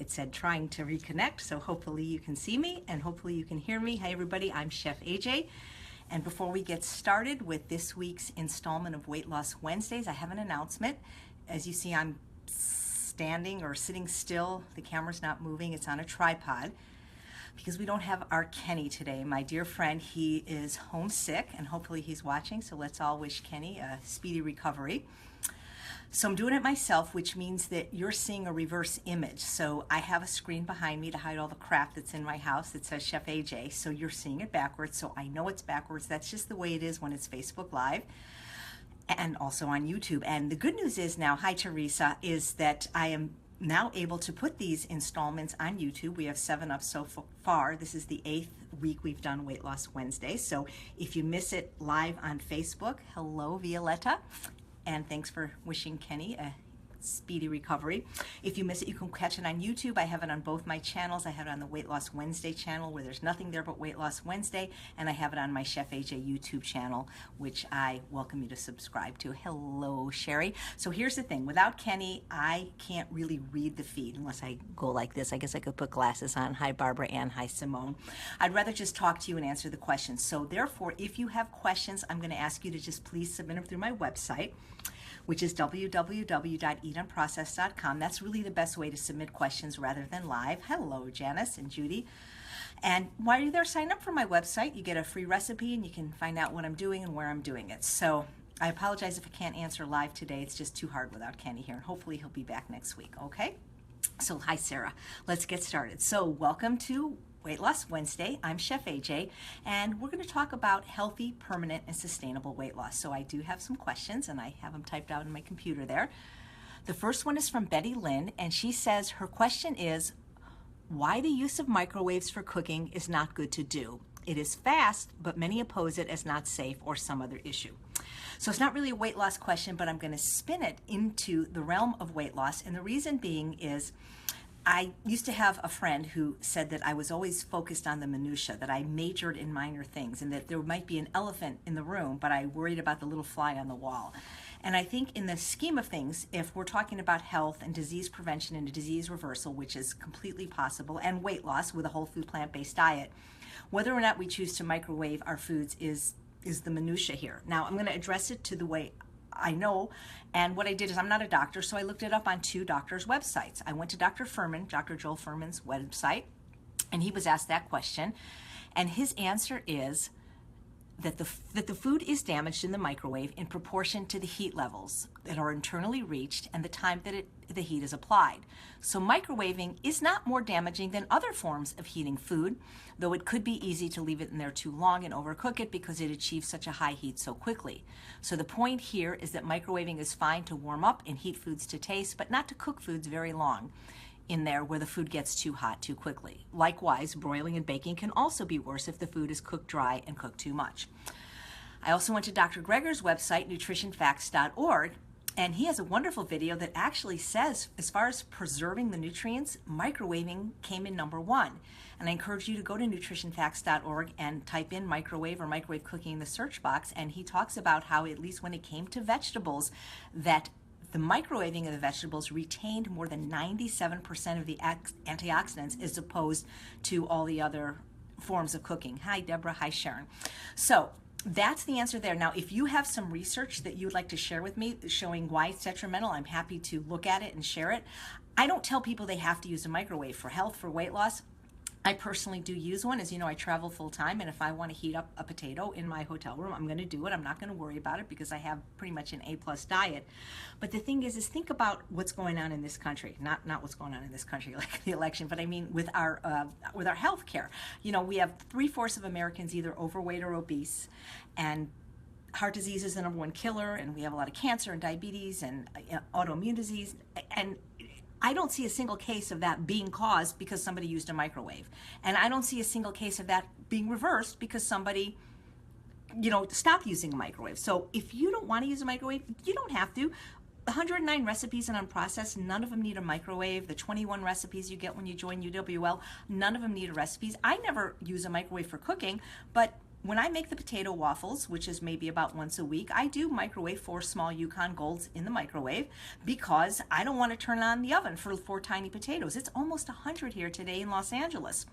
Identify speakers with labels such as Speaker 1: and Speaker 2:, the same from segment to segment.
Speaker 1: It said trying to reconnect, so hopefully you can see me and hopefully you can hear me. Hi everybody, I'm Chef AJ. And before we get started with this week's installment of Weight Loss Wednesdays, I have an announcement. As you see, I'm standing or sitting still. The camera's not moving, it's on a tripod because we don't have our Kenny today. My dear friend, he is homesick and hopefully he's watching, so let's all wish Kenny a speedy recovery. So I'm doing it myself, which means that you're seeing a reverse image. So I have a screen behind me to hide all the crap that's in my house that says Chef AJ. So you're seeing it backwards. So I know it's backwards. That's just the way it is when it's Facebook Live and also on YouTube. And the good news is now, hi Teresa, is that I am now able to put these installments on YouTube. We have 7 up so far. This is the 8th week we've done Weight Loss Wednesday. So if you miss it live on Facebook, hello Violetta. And thanks for wishing Kenny a speedy recovery. If you miss it, you can catch it on YouTube. I have it on both my channels. I have it on the Weight Loss Wednesday channel where there's nothing there but Weight Loss Wednesday, and I have it on my Chef AJ YouTube channel, which I welcome you to subscribe to. Hello, Sherry. So here's the thing. Without Kenny, I can't really read the feed unless I go like this. I guess I could put glasses on. Hi, Barbara Ann. Hi, Simone. I'd rather just talk to you and answer the questions. So therefore, if you have questions, I'm going to ask you to just please submit them through my website, which is www.eatunprocessed.com. That's really the best way to submit questions rather than live. Hello, Janice and Judy. And while you're there, sign up for my website. You get a free recipe and you can find out what I'm doing and where I'm doing it. So I apologize if I can't answer live today. It's just too hard without Kenny here. And hopefully he'll be back next week, okay? So hi, Sarah. Let's get started. So welcome to Weight Loss Wednesday. I'm Chef AJ, and we're going to talk about healthy, permanent, and sustainable weight loss. So I do have some questions, and I have them typed out in my computer there. The first one is from Betty Lynn, and she says her question is, why the use of microwaves for cooking is not good to do. It is fast, but many oppose it as not safe or some other issue. So it's not really a weight loss question, but I'm going to spin it into the realm of weight loss, and the reason being is I used to have a friend who said that I was always focused on the minutia, that I majored in minor things, and that there might be an elephant in the room, but I worried about the little fly on the wall. And I think in the scheme of things, if we're talking about health and disease prevention and disease reversal, which is completely possible, and weight loss with a whole food plant-based diet, whether or not we choose to microwave our foods is the minutia here. Now, I'm going to address it to the way I know, and what I did is, I'm not a doctor, so I looked it up on 2 doctors' websites. I went to Dr. Furman, Dr. Joel Furman's website, and he was asked that question, and his answer is that the food is damaged in the microwave in proportion to the heat levels that are internally reached and the time that the heat is applied. So microwaving is not more damaging than other forms of heating food, though it could be easy to leave it in there too long and overcook it because it achieves such a high heat so quickly. So the point here is that microwaving is fine to warm up and heat foods to taste, but not to cook foods very long in there where the food gets too hot too quickly. Likewise, broiling and baking can also be worse if the food is cooked dry and cooked too much. I also went to Dr. Greger's website, nutritionfacts.org, and he has a wonderful video that actually says, as far as preserving the nutrients, microwaving came in #1. And I encourage you to go to nutritionfacts.org and type in microwave or microwave cooking in the search box, and he talks about how, at least when it came to vegetables, that the microwaving of the vegetables retained more than 97% of the antioxidants as opposed to all the other forms of cooking. Hi, Deborah. Hi, Sharon. So that's the answer there. Now, if you have some research that you would like to share with me showing why it's detrimental, I'm happy to look at it and share it. I don't tell people they have to use a microwave for health, for weight loss. I personally do use one. As you know, I travel full time, and if I want to heat up a potato in my hotel room, I'm going to do it. I'm not going to worry about it because I have pretty much an A+ diet. But the thing is think about what's going on in this country. Not what's going on in this country like the election, but I mean with our health care. You know, we have 3/4 of Americans either overweight or obese, and heart disease is the #1 killer, and we have a lot of cancer and diabetes and autoimmune disease, and I don't see a single case of that being caused because somebody used a microwave. And I don't see a single case of that being reversed because somebody, stopped using a microwave. So if you don't want to use a microwave, you don't have to. 109 recipes in Unprocessed, none of them need a microwave. The 21 recipes you get when you join UWL, none of them need recipes. I never use a microwave for cooking, but when I make the potato waffles, which is maybe about once a week, I do microwave 4 small Yukon Golds in the microwave because I don't want to turn on the oven for 4 tiny potatoes. It's almost 100 here today in Los Angeles.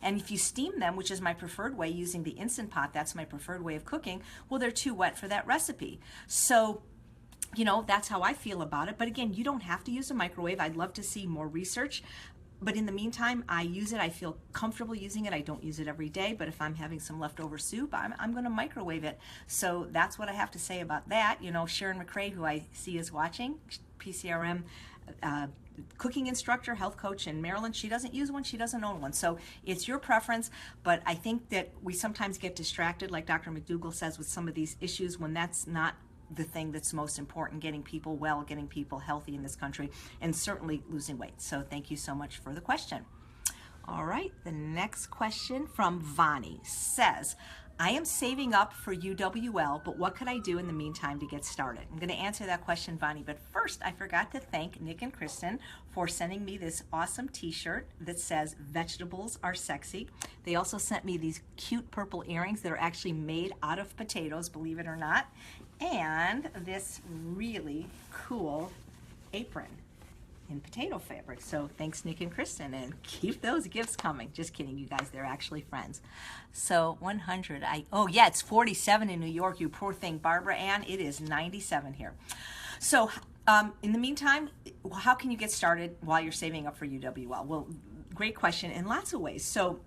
Speaker 1: And if you steam them, which is my preferred way, using the Instant Pot, that's my preferred way of cooking, well, they're too wet for that recipe. So, you know, that's how I feel about it. But again, you don't have to use a microwave. I'd love to see more research. But in the meantime, I use it. I feel comfortable using it. I don't use it every day, but if I'm having some leftover soup, I'm going to microwave it. So that's what I have to say about that. You know, Sharon McRae, who I see is watching, PCRM cooking instructor, health coach in Maryland, she doesn't use one, she doesn't own one. So it's your preference, but I think that we sometimes get distracted, like Dr. McDougall says, with some of these issues when that's not the thing that's most important, getting people well, getting people healthy in this country, and certainly losing weight. So thank you so much for the question. All right, the next question from Vani says, I am saving up for UWL, but what could I do in the meantime to get started? I'm going to answer that question, Vani, but first I forgot to thank Nick and Kristen for sending me this awesome t-shirt that says vegetables are sexy. They also sent me these cute purple earrings that are actually made out of potatoes, believe it or not, and this really cool apron in potato fabric. So thanks, Nick and Kristen, and keep those gifts coming. Just kidding, you guys, they're actually friends. So 100, oh yeah, it's 47 in New York, you poor thing, Barbara Ann. It is 97 here. So in the meantime, how can you get started while you're saving up for UWL? Well, great question in lots of ways. So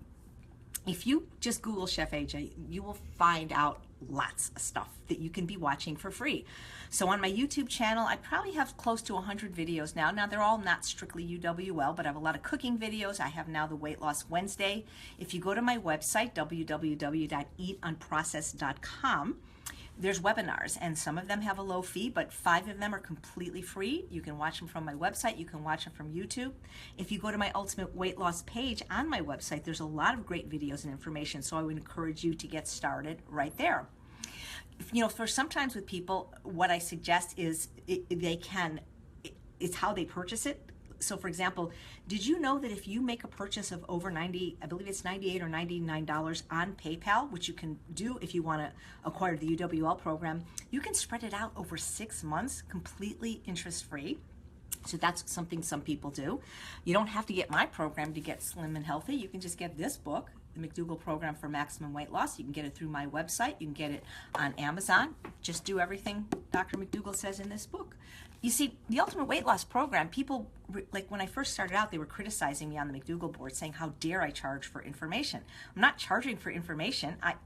Speaker 1: if you just Google Chef AJ, you will find out lots of stuff that you can be watching for free. So on my YouTube channel, I probably have close to 100 videos now. Now, they're all not strictly UWL, but I have a lot of cooking videos. I have now the Weight Loss Wednesday. If you go to my website, www.eatunprocessed.com, there's webinars, and some of them have a low fee, but 5 of them are completely free. You can watch them from my website. You can watch them from YouTube. If you go to my Ultimate Weight Loss page on my website, there's a lot of great videos and information, so I would encourage you to get started right there. You know, for sometimes with people, what I suggest is it's how they purchase it. So for example, did you know that if you make a purchase of over 90, I believe it's $98 or $99 on PayPal, which you can do if you want to acquire the UWL program, you can spread it out over 6 months completely interest-free. So that's something some people do. You don't have to get my program to get slim and healthy. You can just get this book, the McDougall Program for Maximum Weight Loss. You can get it through my website. You can get it on Amazon. Just do everything Dr. McDougall says in this book. You see, the Ultimate Weight Loss Program, people, like when I first started out, they were criticizing me on the McDougall board, saying, how dare I charge for information? I'm not charging for information. I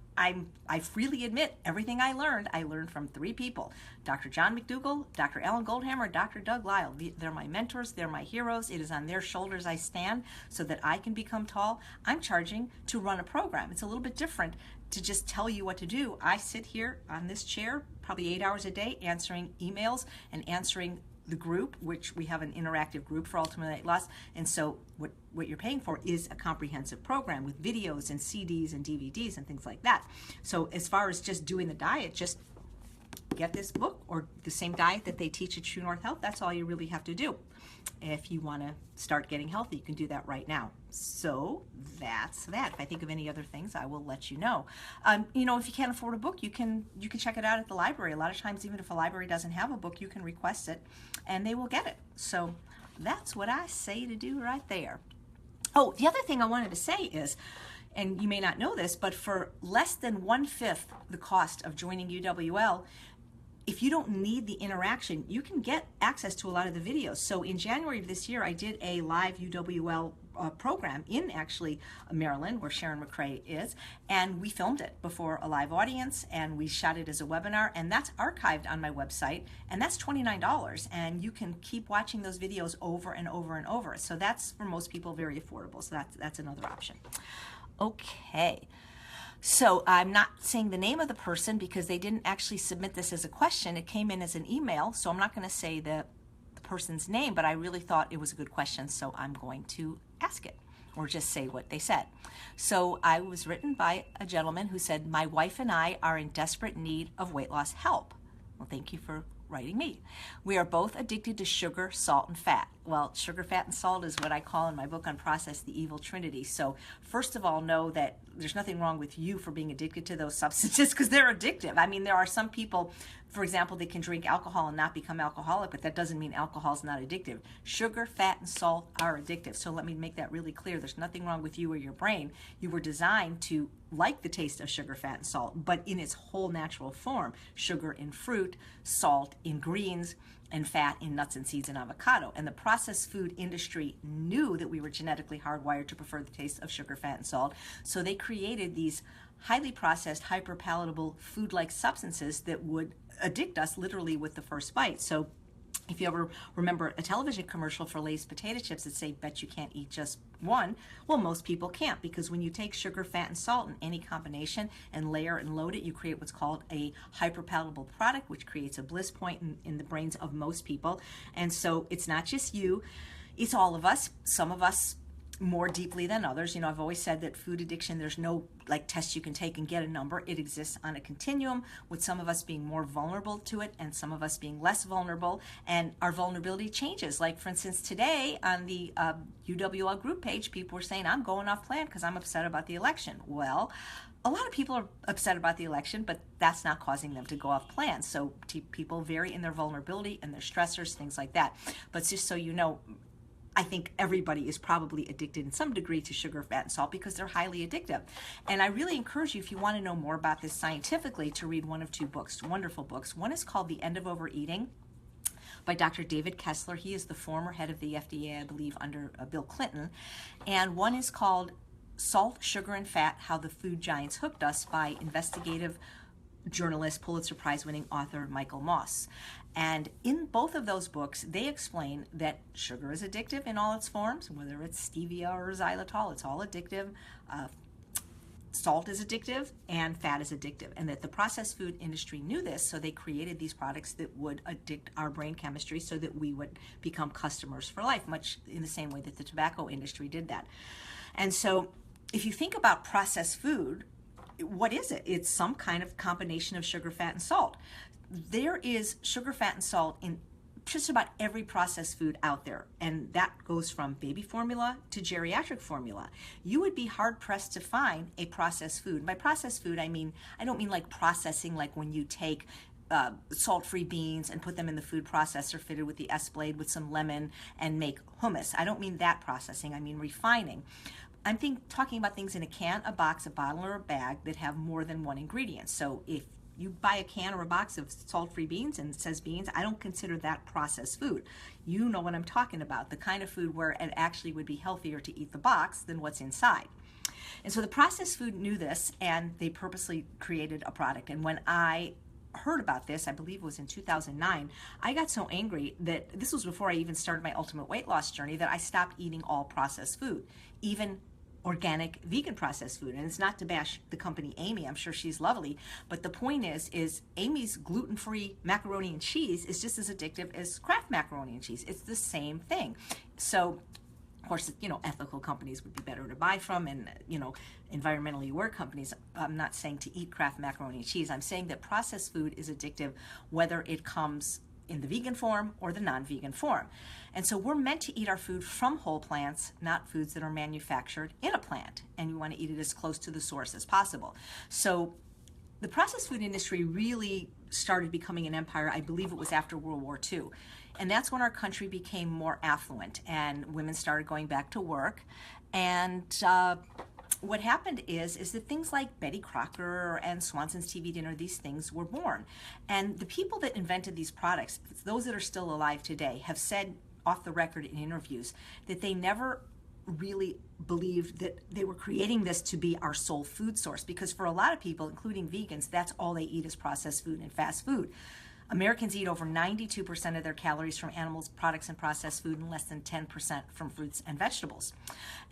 Speaker 1: freely admit everything I learned from 3 people: Dr. John McDougall, Dr. Ellen Goldhammer, Dr. Doug Lyle. They're my mentors, they're my heroes. It is on their shoulders I stand so that I can become tall. I'm charging to run a program. It's a little bit different to just tell you what to do. I sit here on this chair probably 8 hours a day answering emails and answering the group, which we have an interactive group for Ultimate Weight Loss. And so what you're paying for is a comprehensive program with videos and CDs and DVDs and things like that. So as far as just doing the diet, just get this book or the same diet that they teach at True North Health. That's all you really have to do. If you want to start getting healthy, you can do that right now. So that's that. If I think of any other things, I will let you know. You know, if you can't afford a book, you can check it out at the library. A lot of times, even if a library doesn't have a book, you can request it, and they will get it. So that's what I say to do right there. Oh, the other thing I wanted to say is, and you may not know this, but for less than 1/5 the cost of joining UWL, if you don't need the interaction, you can get access to a lot of the videos. So in January of this year, I did a live UWL program in actually Maryland, where Sharon McRae is, and we filmed it before a live audience, and we shot it as a webinar, and that's archived on my website, and that's $29, and you can keep watching those videos over and over and over. So that's, for most people, very affordable. So that's another option. Okay. So I'm not saying the name of the person because they didn't actually submit this as a question. It came in as an email, so I'm not going to say the person's name, but I really thought it was a good question, so I'm going to ask it or just say what they said. So I was written by a gentleman who said, my wife and I are in desperate need of weight loss help. Well, thank you for writing me. We are both addicted to sugar, salt, and fat. Well, sugar, fat, and salt is what I call in my book Unprocessed the Evil Trinity. So first of all, know that there's nothing wrong with you for being addicted to those substances, because they're addictive. I mean, there are some people, for example, they can drink alcohol and not become alcoholic, but that doesn't mean alcohol is not addictive. Sugar, fat, and salt are addictive. So let me make that really clear. There's nothing wrong with you or your brain. You were designed to like the taste of sugar, fat, and salt, but in its whole natural form. Sugar in fruit, salt in greens, and fat in nuts and seeds and avocado. And the processed food industry knew that we were genetically hardwired to prefer the taste of sugar, fat, and salt. So they created these highly processed, hyper-palatable food-like substances that would addict us literally with the first bite. So if you ever remember a television commercial for Lay's potato chips that say, bet you can't eat just one, well, most people can't, because when you take sugar, fat, and salt in any combination and layer and load it, you create what's called a hyperpalatable product, which creates a bliss point in the brains of most people. And so it's not just you, it's all of us. Some of us more deeply than others. You know, I've always said that food addiction, there's no like test you can take and get a number. It exists on a continuum, with some of us being more vulnerable to it and some of us being less vulnerable, and our vulnerability changes. Like, for instance, today on the UWL group page, people were saying, I'm going off plan because I'm upset about the election. Well, a lot of people are upset about the election, but that's not causing them to go off plan. So people vary in their vulnerability and their stressors, things like that. But just so you know, I think everybody is probably addicted in some degree to sugar, fat, and salt because they're highly addictive. And I really encourage you, if you want to know more about this scientifically, to read one of two books, wonderful books. One is called The End of Overeating by Dr. David Kessler. He is the former head of the FDA, I believe, under Bill Clinton. And one is called Salt, Sugar, and Fat, How the Food Giants Hooked Us by investigative journalist, Pulitzer Prize-winning author Michael Moss. And in both of those books, they explain that sugar is addictive in all its forms, whether it's stevia or xylitol, it's all addictive. Salt is addictive and fat is addictive, and that the processed food industry knew this, so they created these products that would addict our brain chemistry so that we would become customers for life, much in the same way that the tobacco industry did that. And so if you think about processed food, what is it? It's some kind of combination of sugar, fat, and salt. There is sugar, fat, and salt in just about every processed food out there, and that goes from baby formula to geriatric formula. You would be hard-pressed to find a processed food. By processed food, I don't mean like processing, like when you take salt-free beans and put them in the food processor fitted with the S-blade with some lemon and make hummus. I don't mean that processing, I mean refining. I'm talking about things in a can, a box, a bottle, or a bag that have more than one ingredient. So if you buy a can or a box of salt-free beans and it says beans, I don't consider that processed food. You know what I'm talking about, the kind of food where it actually would be healthier to eat the box than what's inside. And so the processed food knew this, and they purposely created a product. And when I heard about this, I believe it was in 2009, I got so angry that this was before I even started my ultimate weight loss journey, that I stopped eating all processed food, even organic vegan processed food. And it's not to bash the company Amy, I'm sure she's lovely, but the point is Amy's gluten-free macaroni and cheese is just as addictive as Kraft macaroni and cheese. It's the same thing. So of course, you know, ethical companies would be better to buy from, and, you know, environmentally aware companies. I'm not saying to eat Kraft macaroni and cheese. I'm saying that processed food is addictive whether it comes in the vegan form or the non-vegan form. And so we're meant to eat our food from whole plants, not foods that are manufactured in a plant. And you want to eat it as close to the source as possible. So the processed food industry really started becoming an empire, I believe it was after World War II. And that's when our country became more affluent and women started going back to work. And what happened is that things like Betty Crocker and Swanson's TV Dinner, these things were born. And the people that invented these products, those that are still alive today, have said off the record in interviews that they never really believed that they were creating this to be our sole food source, because for a lot of people, including vegans, that's all they eat is processed food and fast food. Americans eat over 92% of their calories from animals, products, and processed food, and less than 10% from fruits and vegetables.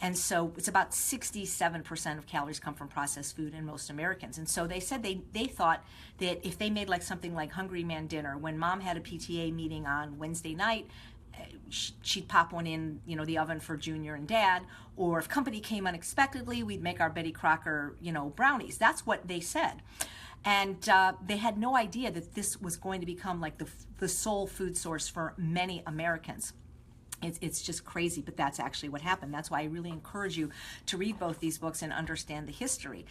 Speaker 1: And so it's about 67% of calories come from processed food in most Americans. And so they said they thought that if they made like something like Hungry Man Dinner, when mom had a PTA meeting on Wednesday night, she'd pop one in, you know, the oven for Junior and Dad, or if company came unexpectedly, we'd make our Betty Crocker, you know, brownies. That's what they said. And they had no idea that this was going to become like the sole food source for many Americans. It's just crazy, but that's actually what happened. That's why I really encourage you to read both these books and understand the history.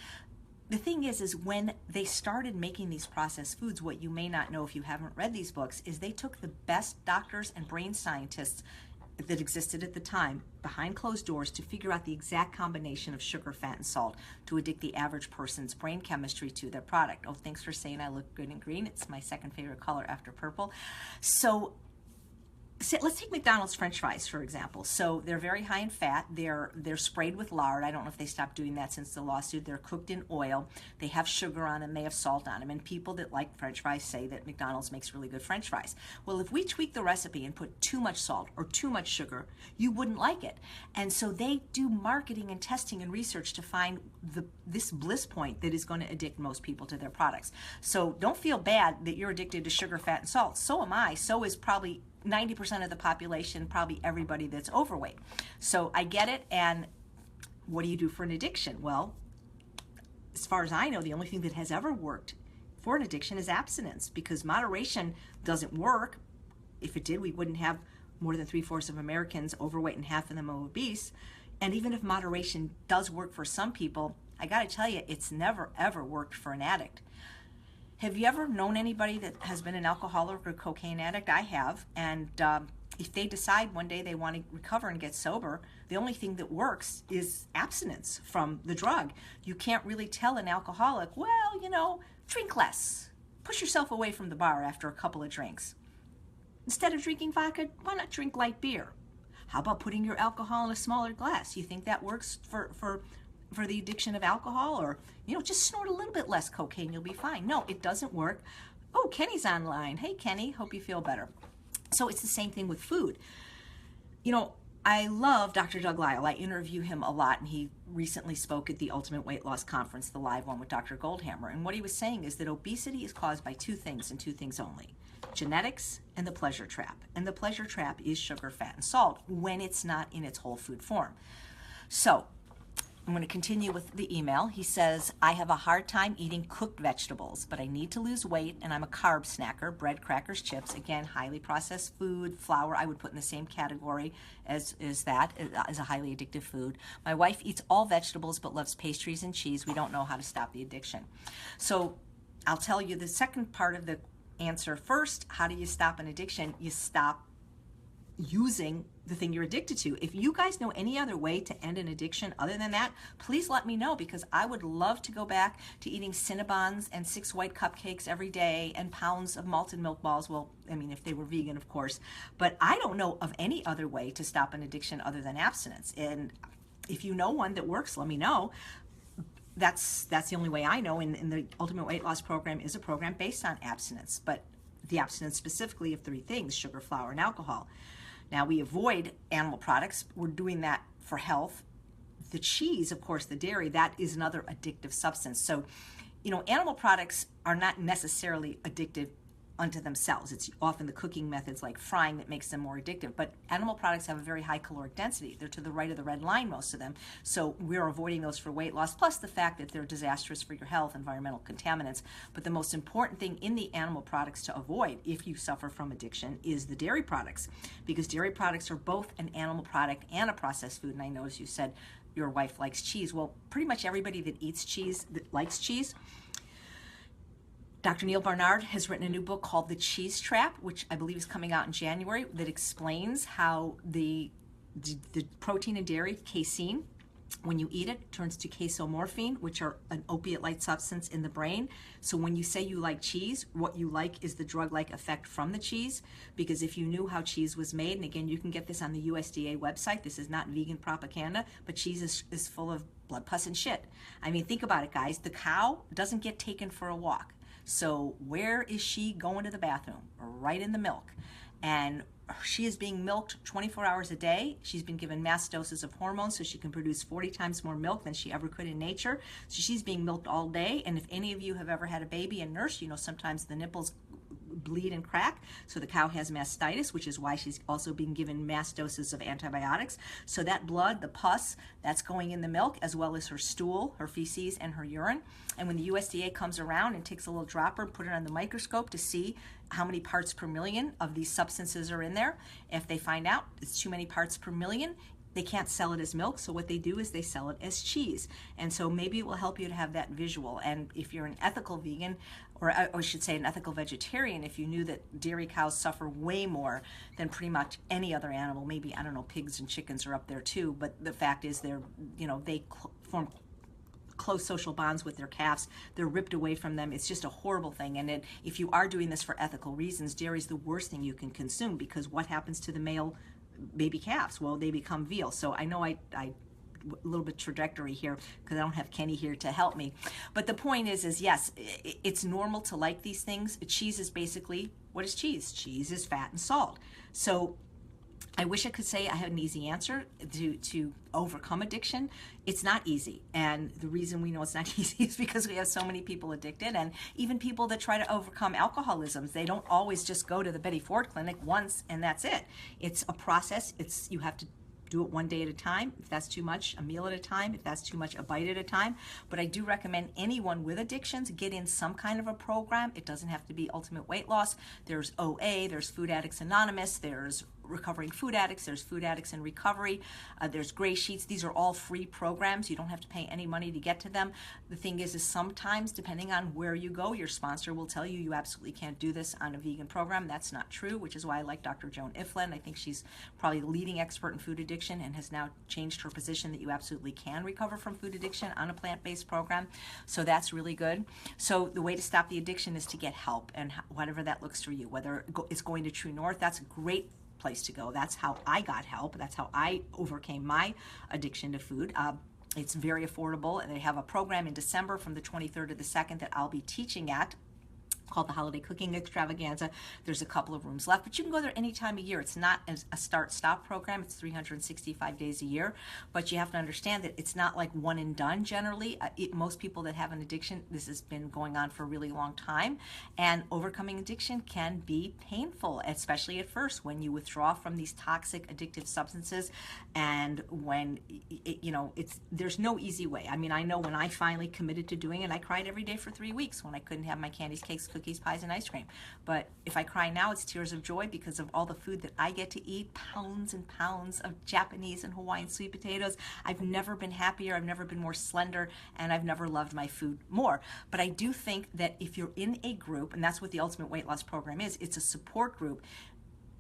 Speaker 1: The thing is when they started making these processed foods, what you may not know if you haven't read these books is they took the best doctors and brain scientists that existed at the time behind closed doors to figure out the exact combination of sugar, fat, and salt to addict the average person's brain chemistry to their product. Oh, thanks for saying I look good in green. It's my second favorite color after purple. So let's take McDonald's French fries, for example. So they're very high in fat. They're sprayed with lard. I don't know if they stopped doing that since the lawsuit. They're cooked in oil. They have sugar on them. They have salt on them. And people that like French fries say that McDonald's makes really good French fries. Well, if we tweak the recipe and put too much salt or too much sugar, you wouldn't like it. And so they do marketing and testing and research to find this bliss point that is going to addict most people to their products. So don't feel bad that you're addicted to sugar, fat, and salt. So am I. So is probably 90% of the population, probably everybody that's overweight. So I get it. And what do you do for an addiction? Well, as far as I know, the only thing that has ever worked for an addiction is abstinence, because moderation doesn't work. If it did, we wouldn't have more than 3/4 of Americans overweight and half of them obese. And even if moderation does work for some people, I got to tell you, it's never ever worked for an addict. Have you ever known anybody that has been an alcoholic or cocaine addict? I have. And if they decide one day they want to recover and get sober, the only thing that works is abstinence from the drug. You can't really tell an alcoholic, well, drink less. Push yourself away from the bar after a couple of drinks. Instead of drinking vodka, why not drink light beer? How about putting your alcohol in a smaller glass? You think that works for the addiction of alcohol? Or, just snort a little bit less cocaine, you'll be fine. No, it doesn't work. Oh, Kenny's online. Hey, Kenny, hope you feel better. So it's the same thing with food. I love Dr. Doug Lisle. I interview him a lot, and he recently spoke at the Ultimate Weight Loss Conference, the live one with Dr. Goldhammer. And what he was saying is that obesity is caused by two things and two things only: genetics and the pleasure trap. And the pleasure trap is sugar, fat, and salt when it's not in its whole food form. So I'm going to continue with the email. He says, I have a hard time eating cooked vegetables, but I need to lose weight, and I'm a carb snacker. Bread, crackers, chips, again, highly processed food. Flour I would put in the same category as that, as a highly addictive food. My wife eats all vegetables but loves pastries and cheese. We don't know how to stop the addiction. So I'll tell you the second part of the answer first. How do you stop an addiction? You stop using the thing you're addicted to. If you guys know any other way to end an addiction other than that, please let me know, because I would love to go back to eating Cinnabons and 6 white cupcakes every day and pounds of malted milk balls. Well, if they were vegan, of course. But I don't know of any other way to stop an addiction other than abstinence. And if you know one that works, let me know. That's the only way I know. And the Ultimate Weight Loss Program is a program based on abstinence, but the abstinence specifically of 3 things: sugar, flour, and alcohol. Now, we avoid animal products. We're doing that for health. The cheese, of course, the dairy, that is another addictive substance. So, animal products are not necessarily addictive unto themselves. It's often the cooking methods like frying that makes them more addictive. But animal products have a very high caloric density. They're to the right of the red line, most of them. So we're avoiding those for weight loss, plus the fact that they're disastrous for your health, environmental contaminants. But the most important thing in the animal products to avoid if you suffer from addiction is the dairy products, because dairy products are both an animal product and a processed food. And I noticed you said your wife likes cheese. Well, pretty much everybody that eats cheese, that likes cheese. Dr. Neil Barnard has written a new book called The Cheese Trap, which I believe is coming out in January, that explains how the protein in dairy, casein, when you eat it, turns to casomorphine, which are an opiate-like substance in the brain. So when you say you like cheese, what you like is the drug-like effect from the cheese, because if you knew how cheese was made, and again, you can get this on the USDA website, this is not vegan propaganda, but cheese is full of blood, pus, and shit. Think about it, guys. The cow doesn't get taken for a walk. So where is she going to the bathroom? Right in the milk. And she is being milked 24 hours a day. She's been given mass doses of hormones so she can produce 40 times more milk than she ever could in nature. So she's being milked all day. And if any of you have ever had a baby and nursed, sometimes the nipples bleed and crack. So the cow has mastitis, which is why she's also being given mass doses of antibiotics. So that blood, the pus, that's going in the milk, as well as her stool, her feces, and her urine. And when the USDA comes around and takes a little dropper and put it on the microscope to see how many parts per million of these substances are in there, if they find out it's too many parts per million, they can't sell it as milk, so what they do is they sell it as cheese. And so maybe it will help you to have that visual. And if you're an ethical vegan, or I should say an ethical vegetarian, if you knew that dairy cows suffer way more than pretty much any other animal, maybe, I don't know, pigs and chickens are up there too, but the fact is they're, they form close social bonds with their calves. They're ripped away from them. It's just a horrible thing. And if you are doing this for ethical reasons, dairy is the worst thing you can consume, because what happens to the male baby calves? Well, they become veal. So I know I a little bit trajectory here because I don't have Kenny here to help me. But the point is yes, it's normal to like these things. Cheese is basically, what is cheese? Cheese is fat and salt. So I wish I could say I had an easy answer to overcome addiction. It's not easy. And the reason we know it's not easy is because we have so many people addicted, and even people that try to overcome alcoholism, they don't always just go to the Betty Ford clinic once and that's it. It's a process. You have to do it one day at a time. If that's too much, a meal at a time. If that's too much, a bite at a time. But I do recommend anyone with addictions get in some kind of a program. It doesn't have to be Ultimate Weight Loss. There's OA, there's Food Addicts Anonymous, there's Recovering Food Addicts, there's Food Addicts in Recovery, there's Gray Sheets. These are all free programs. You don't have to pay any money to get to them. The thing is sometimes, depending on where you go, your sponsor will tell you absolutely can't do this on a vegan program. That's not true, which is why I like Dr. Joan Iflin. I think she's probably the leading expert in food addiction and has now changed her position that you absolutely can recover from food addiction on a plant-based program. So that's really good. So the way to stop the addiction is to get help, and whatever that looks for you, whether it's going to True North, that's a great place to go. That's how I got help. That's how I overcame my addiction to food. It's very affordable, and they have a program in December from the 23rd to the 2nd that I'll be teaching at, called the Holiday Cooking Extravaganza. There's a couple of rooms left, but you can go there any time of year. It's not a start-stop program. It's 365 days a year, but you have to understand that it's not like one and done generally. Most people that have an addiction, this has been going on for a really long time, and overcoming addiction can be painful, especially at first when you withdraw from these toxic addictive substances, and when, there's no easy way. I mean, I know when I finally committed to doing it, I cried every day for 3 weeks when I couldn't have my candies, cakes, cookies, pies, and ice cream. But if I cry now, it's tears of joy because of all the food that I get to eat, pounds and pounds of Japanese and Hawaiian sweet potatoes. I've never been happier, I've never been more slender, and I've never loved my food more. But I do think that if you're in a group, and that's what the Ultimate Weight Loss Program is, it's a support group,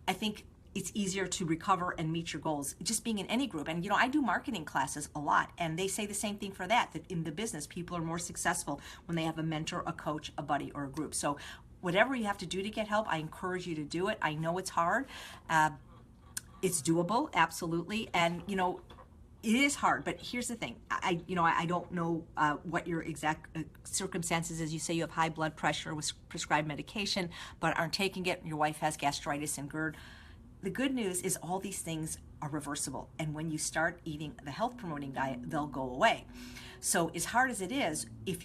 Speaker 1: I think it's easier to recover and meet your goals just being in any group. And I do marketing classes a lot, and they say the same thing for that in the business, people are more successful when they have a mentor, a coach, a buddy, or a group. So whatever you have to do to get help, I encourage you to do it. I know it's hard. It's doable, absolutely. And it is hard, but here's the thing. I don't know what your exact circumstances is. You say you have high blood pressure with prescribed medication, but aren't taking it. Your wife has gastritis and GERD. The good news is all these things are reversible, and when you start eating the health promoting diet, they'll go away. So as hard as it is, you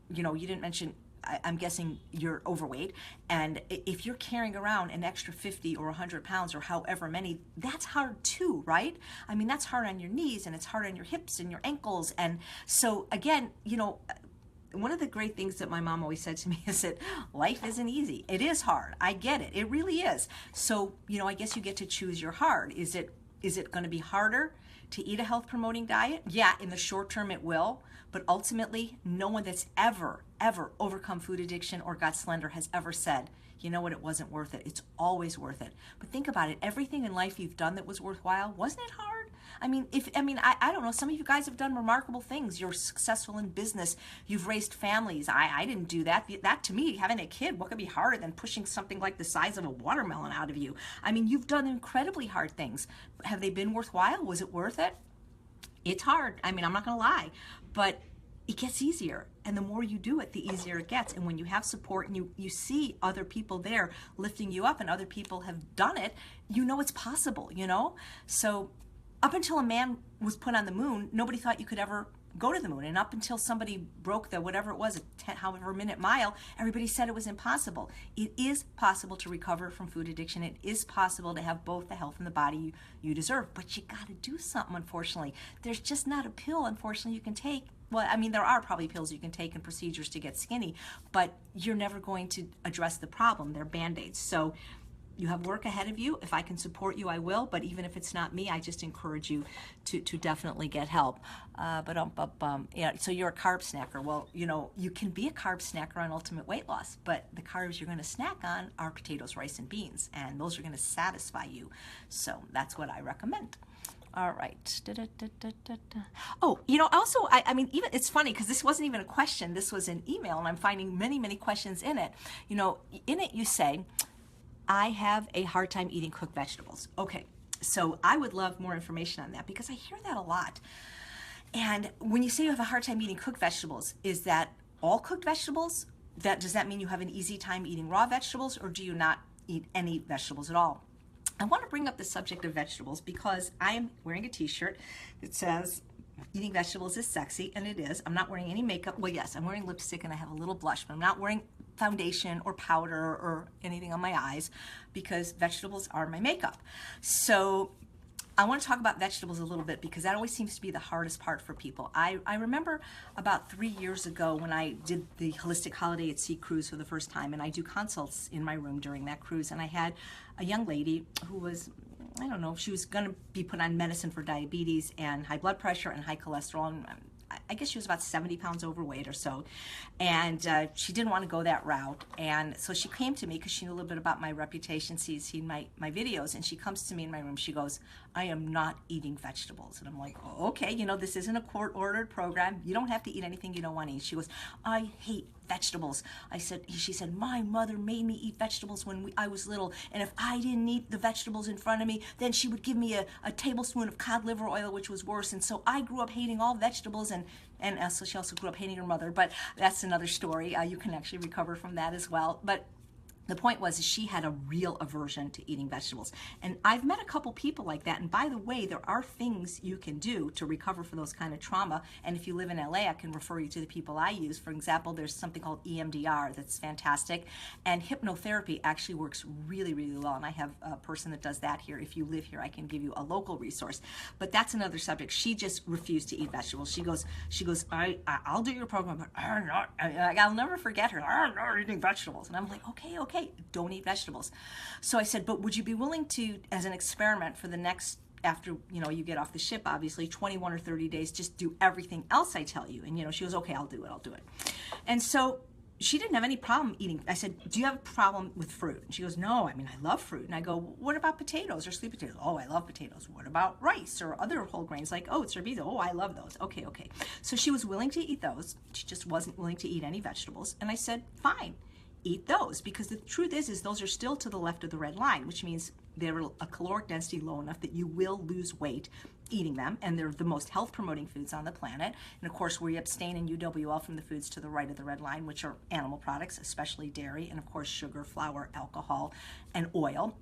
Speaker 1: didn't mention, I'm guessing you're overweight, and if you're carrying around an extra 50 or 100 pounds or however many, that's hard too, right? I mean, that's hard on your knees, and it's hard on your hips and your ankles. And so again, one of the great things that my mom always said to me is that life isn't easy. It is hard. I get it. It really is. So, I guess you get to choose your hard. Is it going to be harder to eat a health promoting diet? Yeah, in the short term it will, but ultimately no one that's ever overcome food addiction or got slender has ever said, you know what, it wasn't worth it. It's always worth it. But think about it. Everything in life you've done that was worthwhile, wasn't it hard? I don't know, some of you guys have done remarkable things. You're successful in business. You've raised families. I didn't do that. That, to me, having a kid, what could be harder than pushing something like the size of a watermelon out of you? I mean, you've done incredibly hard things. Have they been worthwhile? Was it worth it? It's hard. I mean, I'm not going to lie. But it gets easier. And the more you do it, the easier it gets. And when you have support and you see other people there lifting you up and other people have done it, it's possible, So up until a man was put on the moon, nobody thought you could ever go to the moon. And up until somebody broke the, whatever it was, a 10, however minute mile, everybody said it was impossible. It is possible to recover from food addiction. It is possible to have both the health and the body you deserve, but you got to do something, unfortunately. There's just not a pill, unfortunately, you can take. Well, I mean, there are probably pills you can take and procedures to get skinny, but you're never going to address the problem. They're Band-Aids. So you have work ahead of you. If I can support you, I will. But even if it's not me, I just encourage you to definitely get help. Yeah, so you're a carb snacker. Well, you know, you can be a carb snacker on Ultimate Weight Loss, but the carbs you're going to snack on are potatoes, rice, and beans, and those are going to satisfy you. So that's what I recommend. All right. Oh, you know, also, I mean, even it's funny because this wasn't even a question. This was an email, and I'm finding many, many questions in it. You know, in it you say, I have a hard time eating cooked vegetables. Okay, so I would love more information on that because I hear that a lot. And when you say you have a hard time eating cooked vegetables, is that all cooked vegetables? Does that mean you have an easy time eating raw vegetables, or do you not eat any vegetables at all? I want to bring up the subject of vegetables because I am wearing a t-shirt that says eating vegetables is sexy, and it is. I'm not wearing any makeup. Well, yes, I'm wearing lipstick and I have a little blush, but I'm not wearing foundation or powder or anything on my eyes because vegetables are my makeup. So I want to talk about vegetables a little bit because that always seems to be the hardest part for people. I remember about 3 years ago when I did the Holistic Holiday at Sea cruise for the first time, and I do consults in my room during that cruise, and I had a young lady who was, I don't know, she was going to be put on medicine for diabetes and high blood pressure and high cholesterol, and I guess she was about 70 pounds overweight or so, and she didn't want to go that route. And so she came to me because she knew a little bit about my reputation. She's seen my videos, and she comes to me in my room. She goes, I am not eating vegetables. And I'm like, oh, okay, you know, this isn't a court-ordered program. You don't have to eat anything you don't want to eat. She goes, I hate vegetables. She said, my mother made me eat vegetables when I was little, and if I didn't eat the vegetables in front of me, then she would give me a tablespoon of cod liver oil, which was worse. And so I grew up hating all vegetables, and so she also grew up hating her mother, but that's another story. You can actually recover from that as well. But the point was she had a real aversion to eating vegetables. And I've met a couple people like that. And by the way, there are things you can do to recover from those kind of trauma. And if you live in LA, I can refer you to the people I use. For example, there's something called EMDR that's fantastic. And hypnotherapy actually works really, really well. And I have a person that does that here. If you live here, I can give you a local resource. But that's another subject. She just refused to eat vegetables. She goes, I'll do your program, but I'll never forget her. I'm not eating vegetables. And I'm like, okay, don't eat vegetables. So I said, but would you be willing to, as an experiment for the next, after, you know, you get off the ship, obviously, 21 or 30 days, just do everything else I tell you? And, you know, she goes, okay, I'll do it. And so she didn't have any problem eating. I said, do you have a problem with fruit? And she goes, no, I mean, I love fruit. And I go, what about potatoes or sweet potatoes? Oh, I love potatoes. What about rice or other whole grains like oats or beans? Oh, I love those. Okay. So she was willing to eat those. She just wasn't willing to eat any vegetables. And I said, fine, eat those, because the truth is those are still to the left of the red line, which means they're a caloric density low enough that you will lose weight eating them, and they're the most health promoting foods on the planet. And of course, we abstain in UWL from the foods to the right of the red line, which are animal products, especially dairy, and of course sugar, flour, alcohol, and oil.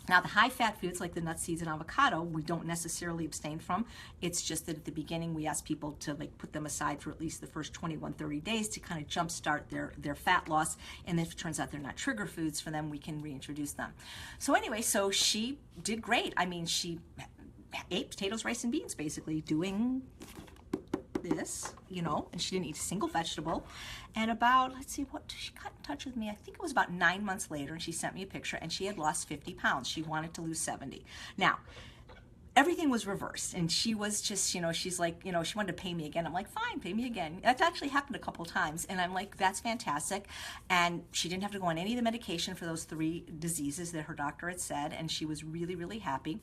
Speaker 1: Now, the high-fat foods like the nuts, seeds, and avocado, we don't necessarily abstain from. It's just that at the beginning, we ask people to put them aside for at least the first 21, 30 days to kind of jumpstart their fat loss. And if it turns out they're not trigger foods for them, we can reintroduce them. So anyway, so she did great. I mean, she ate potatoes, rice, and beans, basically doing this, you know, and she didn't eat a single vegetable. And about, let's see, she got in touch with me, I think it was about 9 months later, and she sent me a picture, and she had lost 50 pounds. She wanted to lose 70. Now, everything was reversed, and she was just, you know, she's like, you know, she wanted to pay me again. I'm like, fine, pay me again. That's actually happened a couple times, and I'm like, that's fantastic. And she didn't have to go on any of the medication for those 3 diseases that her doctor had said, and she was really, really happy.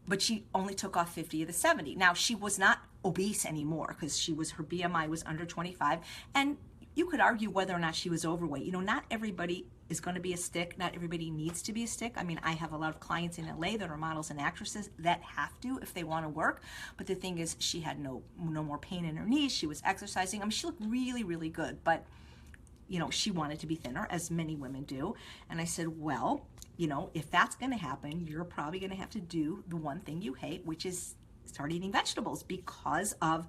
Speaker 1: But she only took off 50 of the 70. Now, she was not obese anymore because her BMI was under 25. And you could argue whether or not she was overweight. You know, not everybody is going to be a stick. Not everybody needs to be a stick. I mean, I have a lot of clients in LA that are models and actresses that have to if they want to work. But the thing is, she had no more pain in her knees. She was exercising. I mean, she looked really, really good. But, you know, she wanted to be thinner, as many women do. And I said, well, you know, if that's going to happen, you're probably going to have to do the one thing you hate, which is start eating vegetables, because of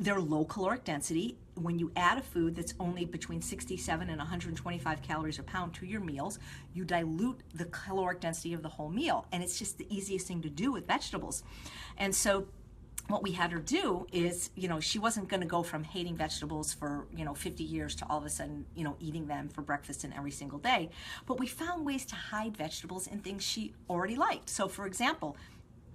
Speaker 1: They're low caloric density. When you add a food that's only between 67 and 125 calories a pound to your meals, you dilute the caloric density of the whole meal. And it's just the easiest thing to do with vegetables. And so what we had her do is, she wasn't going to go from hating vegetables for, 50 years to all of a sudden, eating them for breakfast and every single day. But we found ways to hide vegetables in things she already liked. So for example,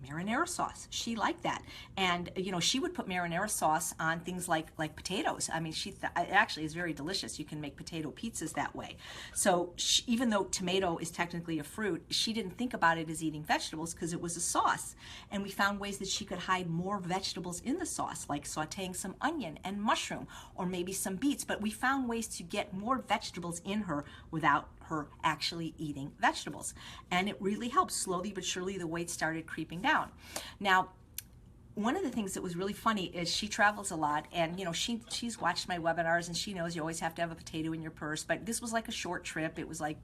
Speaker 1: marinara sauce. She liked that. And, she would put marinara sauce on things like potatoes. I mean, it actually is very delicious. You can make potato pizzas that way. So even though tomato is technically a fruit, she didn't think about it as eating vegetables because it was a sauce. And we found ways that she could hide more vegetables in the sauce, like sauteing some onion and mushroom, or maybe some beets. But we found ways to get more vegetables in her without her actually eating vegetables. And it really helped. Slowly but surely the weight started creeping down. Now, one of the things that was really funny is she travels a lot, and she's watched my webinars, and she knows you always have to have a potato in your purse. But this was like a short trip. It was like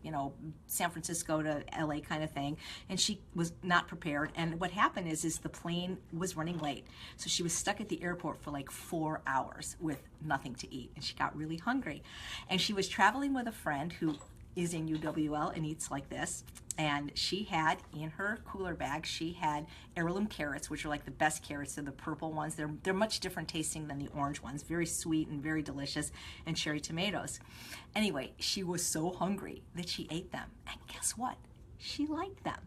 Speaker 1: San Francisco to LA kind of thing, and she was not prepared. And what happened is the plane was running late, so she was stuck at the airport for like 4 hours with nothing to eat, and she got really hungry. And she was traveling with a friend who is in UWL and eats like this, and she had in her cooler bag, she had heirloom carrots, which are like the best carrots. They're the purple ones. They're much different tasting than the orange ones, very sweet and very delicious, and cherry tomatoes. Anyway, she was so hungry that she ate them, and guess what? She liked them.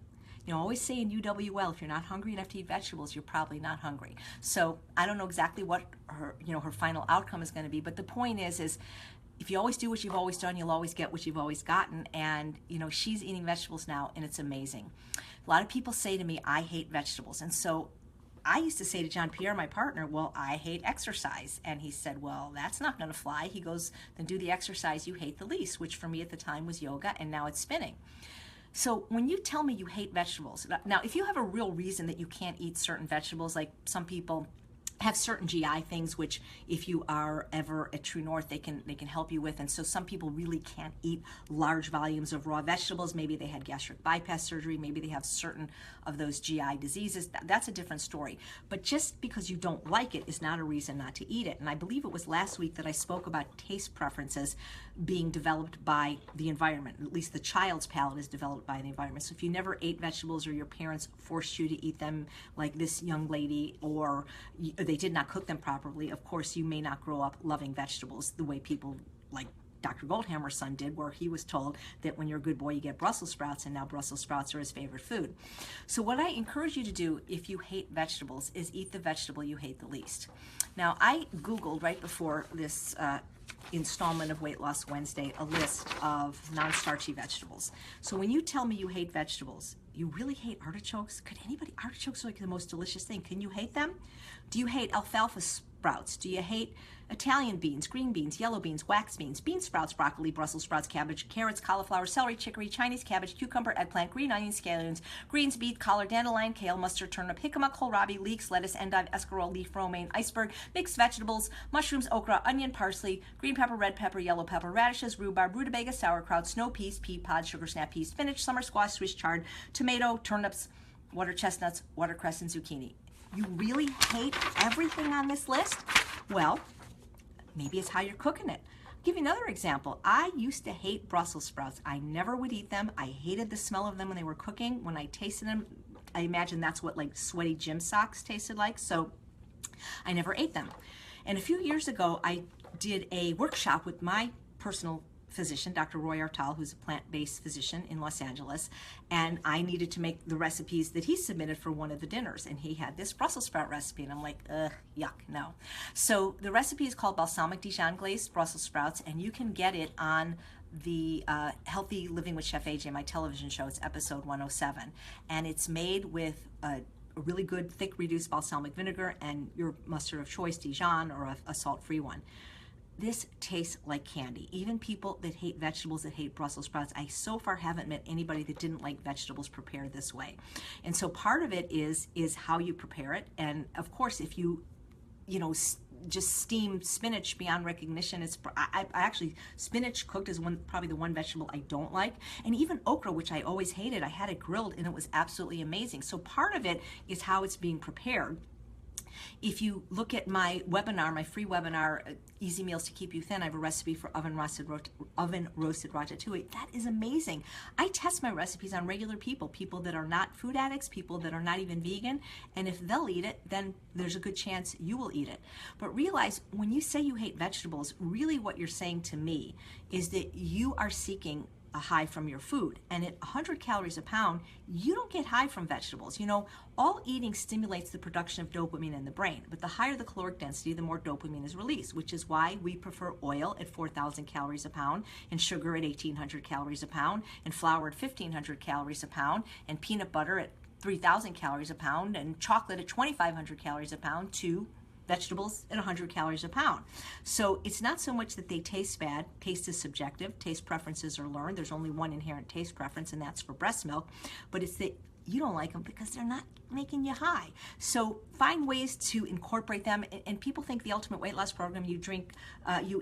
Speaker 1: I always say in UWL, if you're not hungry enough to eat vegetables, you're probably not hungry. So I don't know exactly what her, her final outcome is going to be, but the point is if you always do what you've always done, you'll always get what you've always gotten. And, she's eating vegetables now, and it's amazing. A lot of people say to me, I hate vegetables. And so I used to say to John Pierre, my partner, well, I hate exercise. And he said, well, that's not going to fly. He goes, then do the exercise you hate the least, which for me at the time was yoga, and now it's spinning. So when you tell me you hate vegetables, now if you have a real reason that you can't eat certain vegetables, like some people have certain GI things, which if you are ever at True North, they can help you with. And so some people really can't eat large volumes of raw vegetables. Maybe they had gastric bypass surgery. Maybe they have certain of those GI diseases. That's a different story. But just because you don't like it is not a reason not to eat it. And I believe it was last week that I spoke about taste preferences being developed by the environment. At least the child's palate is developed by the environment. So if you never ate vegetables, or your parents forced you to eat them like this young lady, or they did not cook them properly, of course you may not grow up loving vegetables the way people like Dr. Goldhammer's son did, where he was told that when you're a good boy you get Brussels sprouts, and now Brussels sprouts are his favorite food. So what I encourage you to do if you hate vegetables is eat the vegetable you hate the least. Now I Googled right before this installment of Weight Loss Wednesday a list of non-starchy vegetables. So when you tell me you hate vegetables, you really hate artichokes? Could anybody? Artichokes are like the most delicious thing. Can you hate them? Do you hate alfalfa sprouts? Do you hate Italian beans, green beans, yellow beans, wax beans, bean sprouts, broccoli, Brussels sprouts, cabbage, carrots, cauliflower, celery, chicory, Chinese cabbage, cucumber, eggplant, green onions, scallions, greens, beet, collard, dandelion, kale, mustard, turnip, jicama, kohlrabi, leeks, lettuce, endive, escarole, leaf, romaine, iceberg, mixed vegetables, mushrooms, okra, onion, parsley, green pepper, red pepper, yellow pepper, radishes, rhubarb, rutabaga, sauerkraut, snow peas, pea pods, sugar snap peas, spinach, summer squash, Swiss chard, tomato, turnips, water chestnuts, watercress, and zucchini. You really hate everything on this list? Well, maybe it's how you're cooking it. I'll give you another example. I used to hate Brussels sprouts. I never would eat them. I hated the smell of them when they were cooking. When I tasted them, I imagine that's what like sweaty gym socks tasted like, so I never ate them. And a few years ago, I did a workshop with my personal physician, Dr. Roy Artal, who's a plant-based physician in Los Angeles, and I needed to make the recipes that he submitted for one of the dinners, and he had this Brussels sprout recipe, and I'm like, ugh, yuck, no. So the recipe is called balsamic Dijon glazed Brussels sprouts, and you can get it on the Healthy Living with Chef AJ, my television show. It's episode 107, and it's made with a really good thick reduced balsamic vinegar and your mustard of choice, Dijon, or a salt-free one. This tastes like candy. Even people that hate vegetables, that hate Brussels sprouts, I so far haven't met anybody that didn't like vegetables prepared this way. And so part of it is how you prepare it. And of course, if you just steam spinach beyond recognition, I actually, spinach cooked is probably the one vegetable I don't like. And even okra, which I always hated, I had it grilled and it was absolutely amazing. So part of it is how it's being prepared. If you look at my webinar, my free webinar, Easy Meals to Keep You Thin, I have a recipe for oven roasted ratatouille. That is amazing. I test my recipes on regular people that are not food addicts, people that are not even vegan, and if they'll eat it, then there's a good chance you will eat it. But realize when you say you hate vegetables, really what you're saying to me is that you are seeking a high from your food. And at 100 calories a pound, you don't get high from vegetables. You know, all eating stimulates the production of dopamine in the brain, but the higher the caloric density, the more dopamine is released, which is why we prefer oil at 4,000 calories a pound, and sugar at 1,800 calories a pound, and flour at 1,500 calories a pound, and peanut butter at 3,000 calories a pound, and chocolate at 2,500 calories a pound, to vegetables at 100 calories a pound. So it's not so much that they taste bad. Taste is subjective. Taste preferences are learned. There's only one inherent taste preference, and that's for breast milk. But it's that you don't like them because they're not making you high. So find ways to incorporate them. And people think the Ultimate Weight Loss Program, you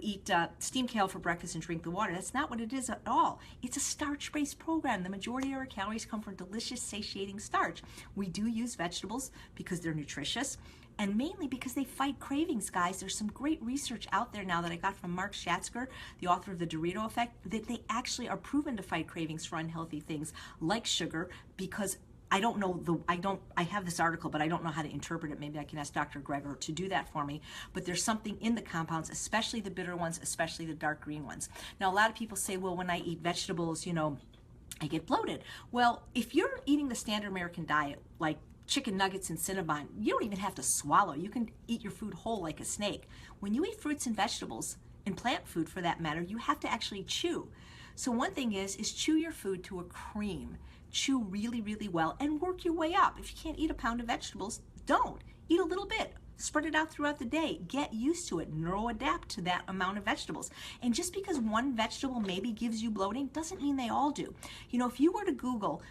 Speaker 1: eat steamed kale for breakfast and drink the water. That's not what it is at all. It's a starch-based program. The majority of our calories come from delicious, satiating starch. We do use vegetables because they're nutritious, and mainly because they fight cravings, guys. There's some great research out there now that I got from Mark Schatzker, the author of The Dorito Effect, that they actually are proven to fight cravings for unhealthy things like sugar, because I have this article, but I don't know how to interpret it. Maybe I can ask Dr. Greger to do that for me. But there's something in the compounds, especially the bitter ones, especially the dark green ones. Now, a lot of people say, well, when I eat vegetables, I get bloated. Well, if you're eating the standard American diet, like chicken nuggets and Cinnabon, you don't even have to swallow. You can eat your food whole like a snake. When you eat fruits and vegetables, and plant food for that matter, you have to actually chew. So one thing is chew your food to a cream. Chew really, really well and work your way up. If you can't eat a pound of vegetables, don't. Eat a little bit. Spread it out throughout the day. Get used to it. Neuroadapt to that amount of vegetables. And just because one vegetable maybe gives you bloating doesn't mean they all do. If you were to Google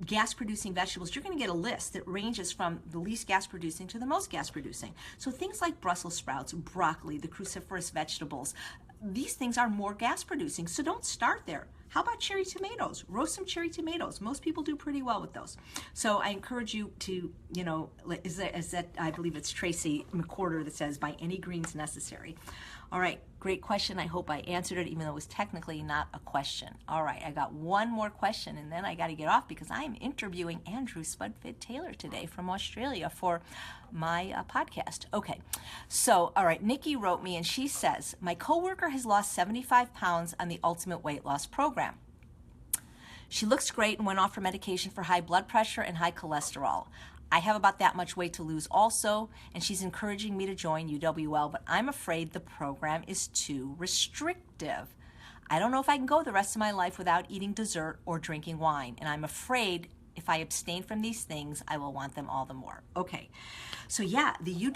Speaker 1: gas-producing vegetables, you're going to get a list that ranges from the least gas-producing to the most gas-producing. So things like Brussels sprouts, broccoli, the cruciferous vegetables, these things are more gas-producing, so don't start there. How about cherry tomatoes? Roast some cherry tomatoes. Most people do pretty well with those. So I encourage you to, I believe it's Tracy McCorder that says, by any greens necessary. All right, great question. I hope I answered it, even though it was technically not a question. All right, I got one more question, and then I got to get off because I am interviewing Andrew Spudfit Taylor today from Australia for my podcast. Okay, so, all right, Nikki wrote me, and she says, my coworker has lost 75 pounds on the Ultimate Weight Loss Program. She looks great and went off her medication for high blood pressure and high cholesterol. I have about that much weight to lose also, and she's encouraging me to join UWL, but I'm afraid the program is too restrictive. I don't know if I can go the rest of my life without eating dessert or drinking wine, and I'm afraid if I abstain from these things, I will want them all the more. Okay, so yeah,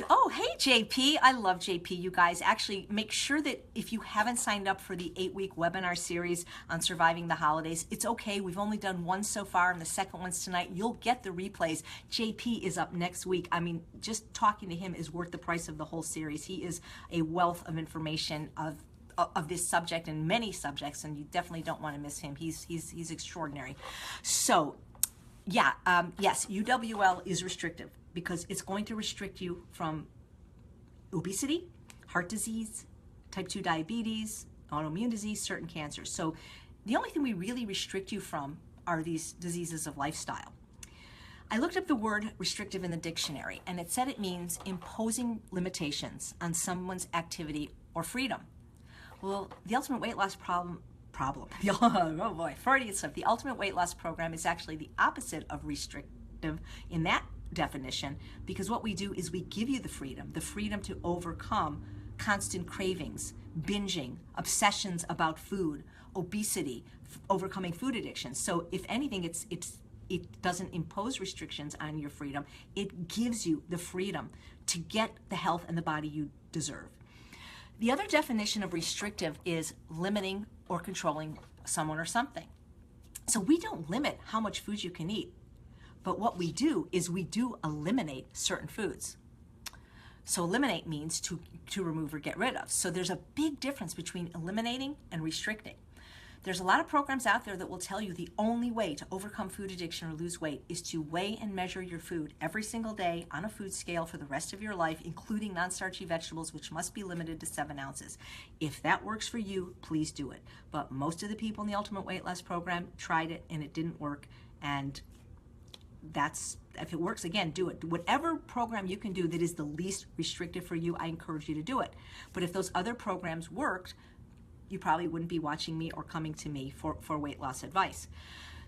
Speaker 1: oh, hey JP, I love JP, you guys. Actually, make sure that if you haven't signed up for the 8-week webinar series on surviving the holidays, it's okay. We've only done one so far, and the second one's tonight. You'll get the replays. JP is up next week. I mean, just talking to him is worth the price of the whole series. He is a wealth of information of this subject and many subjects, and you definitely don't want to miss him. He's extraordinary. So, yeah, yes, UWL is restrictive because it's going to restrict you from obesity, heart disease, type 2 diabetes, autoimmune disease, certain cancers. So the only thing we really restrict you from are these diseases of lifestyle. I looked up the word restrictive in the dictionary, and it said it means imposing limitations on someone's activity or freedom. Well, the Ultimate Weight Loss problem. Oh boy, Freudian stuff. The Ultimate Weight Loss Program is actually the opposite of restrictive in that definition, because what we do is we give you the freedom to overcome constant cravings, binging, obsessions about food, obesity, overcoming food addiction. So if anything, it doesn't impose restrictions on your freedom. It gives you the freedom to get the health and the body you deserve. The other definition of restrictive is limiting or controlling someone or something. So we don't limit how much food you can eat, but what we do is we do eliminate certain foods. So eliminate means to remove or get rid of. So there's a big difference between eliminating and restricting. There's a lot of programs out there that will tell you the only way to overcome food addiction or lose weight is to weigh and measure your food every single day on a food scale for the rest of your life, including non-starchy vegetables, which must be limited to 7 ounces. If that works for you, please do it. But most of the people in the Ultimate Weight Loss Program tried it and it didn't work. And if it works, again, do it. Whatever program you can do that is the least restrictive for you, I encourage you to do it. But if those other programs worked, you probably wouldn't be watching me or coming to me for weight loss advice.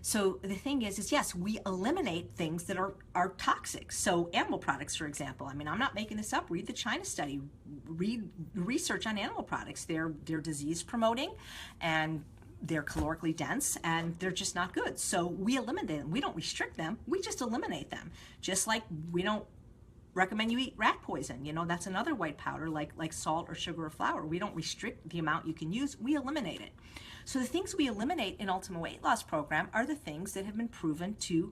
Speaker 1: So the thing is yes, we eliminate things that are toxic. So animal products, for example. I mean, I'm not making this up. Read the China study. Read research on animal products. They're disease promoting, and they're calorically dense, and they're just not good. So we eliminate them. We don't restrict them. We just eliminate them. Just like we don't recommend you eat rat poison. You know, that's another white powder like salt or sugar or flour. We don't restrict the amount you can use. We eliminate it. So the things we eliminate in Ultimate Weight Loss Program are the things that have been proven to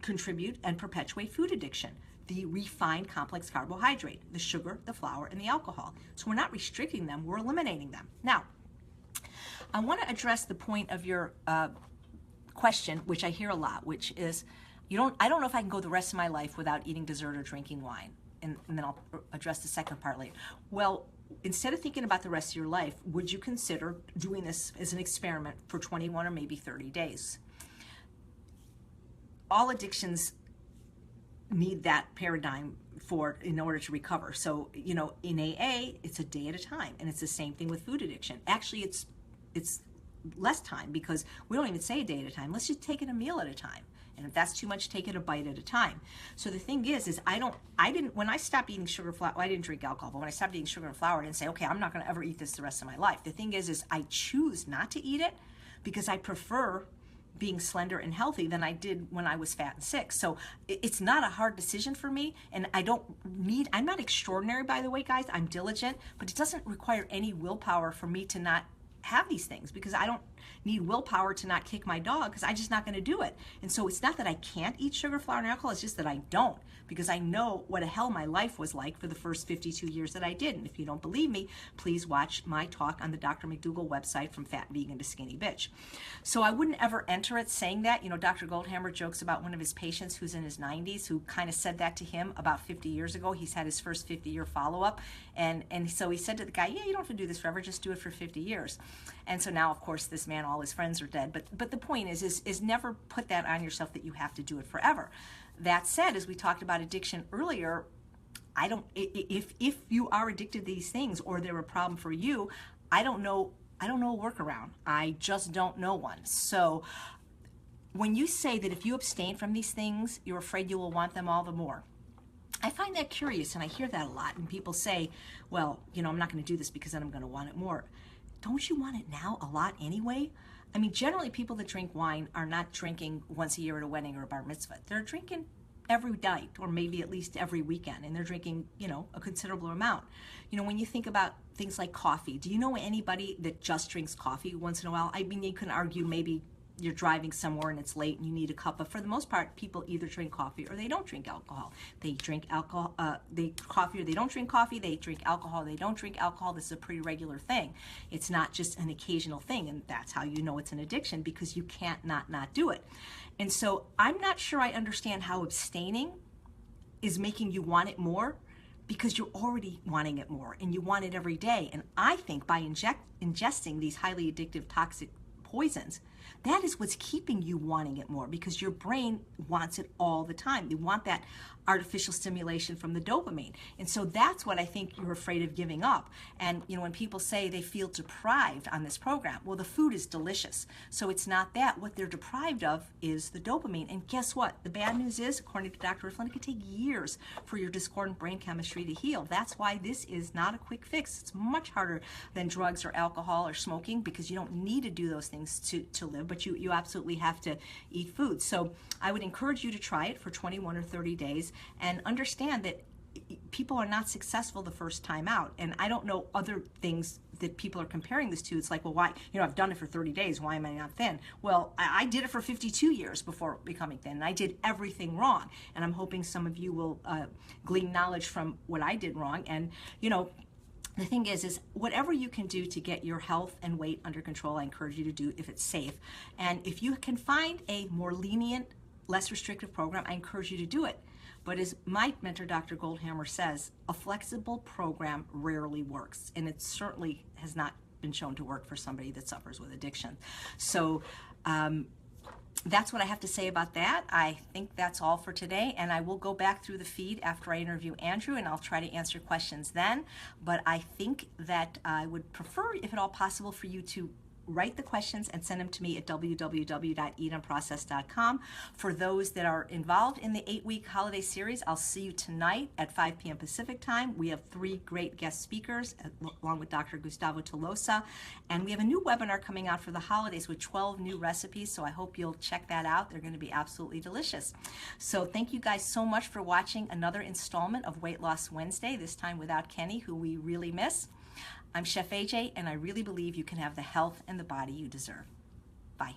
Speaker 1: contribute and perpetuate food addiction. The refined complex carbohydrate, the sugar, the flour, and the alcohol. So we're not restricting them, we're eliminating them. Now, I want to address the point of your question, which I hear a lot, which is, I don't know if I can go the rest of my life without eating dessert or drinking wine. And then I'll address the second part later. Well, instead of thinking about the rest of your life, would you consider doing this as an experiment for 21 or maybe 30 days? All addictions need that paradigm in order to recover. So, you know, in AA, it's a day at a time, and it's the same thing with food addiction. Actually, it's less time, because we don't even say a day at a time. Let's just take it a meal at a time. And if that's too much, take it a bite at a time. So the thing is when I stopped eating sugar, flour, I didn't drink alcohol, but when I stopped eating sugar and flour, I didn't say, okay, I'm not going to ever eat this the rest of my life. The thing is I choose not to eat it because I prefer being slender and healthy than I did when I was fat and sick. So it's not a hard decision for me, and I'm not extraordinary, by the way, guys. I'm diligent, but it doesn't require any willpower for me to not have these things, because I don't need willpower to not kick my dog, because I'm just not going to do it. And so it's not that I can't eat sugar, flour, and alcohol, it's just that I don't, because I know what the hell my life was like for the first 52 years that I did. And if you don't believe me, please watch my talk on the Dr. McDougall website, From Fat Vegan to Skinny Bitch. So I wouldn't ever enter it saying that. You know, Dr. Goldhammer jokes about one of his patients who's in his 90s who kind of said that to him about 50 years ago. He's had his first 50-year follow-up. And so he said to the guy, yeah, you don't have to do this forever, just do it for 50 years. And so now, of course, this man, all his friends are dead. But the point is never put that on yourself that you have to do it forever. That said, as we talked about addiction earlier, if you are addicted to these things, or they're a problem for you, I don't know a workaround. I just don't know one. So when you say that if you abstain from these things, you're afraid you will want them all the more, I find that curious, and I hear that a lot. And people say, well, you know, I'm not going to do this because then I'm going to want it more. Don't you want it now a lot anyway? I mean, generally people that drink wine are not drinking once a year at a wedding or a bar mitzvah. They're drinking every night, or maybe at least every weekend, and they're drinking, you know, a considerable amount. You know, when you think about things like coffee, do you know anybody that just drinks coffee once in a while? I mean, you can argue maybe you're driving somewhere and it's late and you need a cup, but for the most part, people either drink coffee or they don't drink alcohol. They drink alcohol, coffee, or they don't drink coffee. They drink alcohol, they don't drink alcohol. This is a pretty regular thing. It's not just an occasional thing, and that's how you know it's an addiction, because you can't not do it. And so I'm not sure I understand how abstaining is making you want it more, because you're already wanting it more and you want it every day. And I think by ingesting these highly addictive toxic poisons, that is what's keeping you wanting it more, because your brain wants it all the time. You want that artificial stimulation from the dopamine. And so that's what I think you're afraid of giving up. And you know, when people say they feel deprived on this program, well, the food is delicious. So it's not that. What they're deprived of is the dopamine. And guess what? The bad news is, according to Dr. Rifflin, it could take years for your discordant brain chemistry to heal. That's why this is not a quick fix. It's much harder than drugs or alcohol or smoking, because you don't need to do those things to live, but you absolutely have to eat food. So I would encourage you to try it for 21 or 30 days and understand that people are not successful the first time out. And I don't know other things that people are comparing this to. It's like, well, why, you know, I've done it for 30 days. Why am I not thin? Well, I did it for 52 years before becoming thin, and I did everything wrong. And I'm hoping some of you will glean knowledge from what I did wrong. And, you know, the thing is whatever you can do to get your health and weight under control, I encourage you to do if it's safe. And if you can find a more lenient, less restrictive program, I encourage you to do it. But as my mentor, Dr. Goldhammer, says, a flexible program rarely works. And it certainly has not been shown to work for somebody that suffers with addiction. So that's what I have to say about that. I think that's all for today, and I will go back through the feed after I interview Andrew, and I'll try to answer questions then. But I think that I would prefer, if at all possible, for you to write the questions and send them to me at www.eatanprocess.com. For those that are involved in the 8-week holiday series, I'll see you tonight at 5 p.m. Pacific time. We have 3 great guest speakers, along with Dr. Gustavo Tolosa. And we have a new webinar coming out for the holidays with 12 new recipes, so I hope you'll check that out. They're going to be absolutely delicious. So thank you guys so much for watching another installment of Weight Loss Wednesday, this time without Kenny, who we really miss. I'm Chef AJ, and I really believe you can have the health and the body you deserve. Bye.